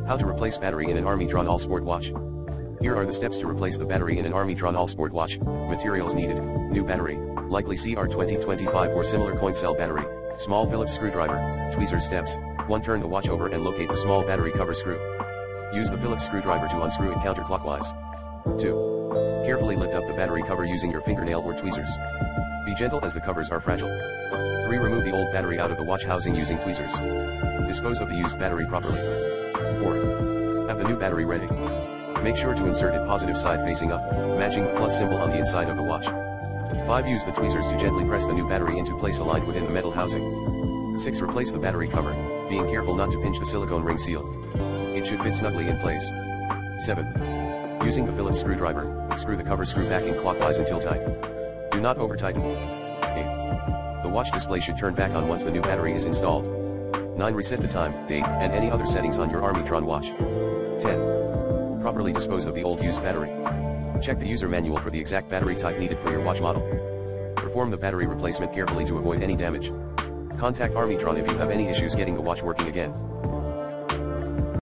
How to replace battery in an Armitron All-Sport watch. Here are the steps to replace the battery in an Armitron All-Sport watch. Materials needed: new battery, likely CR 2025 or similar coin cell battery, small Phillips screwdriver, tweezers. Steps: 1. Turn the watch over and locate the small battery cover screw. Use the Phillips screwdriver to unscrew it counterclockwise. 2. Carefully lift up the battery cover using your fingernail or tweezers. Be gentle as the covers are fragile. 3. Remove the old battery out of the watch housing using tweezers. Dispose of the used battery properly. 4. Have the new battery ready. Make sure to insert it positive side facing up, matching the plus symbol on the inside of the watch. 5. Use the tweezers to gently press the new battery into place aligned within the metal housing. 6. Replace the battery cover, being careful not to pinch the silicone ring seal. It should fit snugly in place. 7. Using the Phillips screwdriver, screw the cover screw back in clockwise until tight. Do not over-tighten. 8. The watch display should turn back on once the new battery is installed. 9. Reset the time, date, and any other settings on your Armitron watch. 10. Properly dispose of the old used battery. Check the user manual for the exact battery type needed for your watch model. Perform the battery replacement carefully to avoid any damage. Contact Armitron if you have any issues getting the watch working again.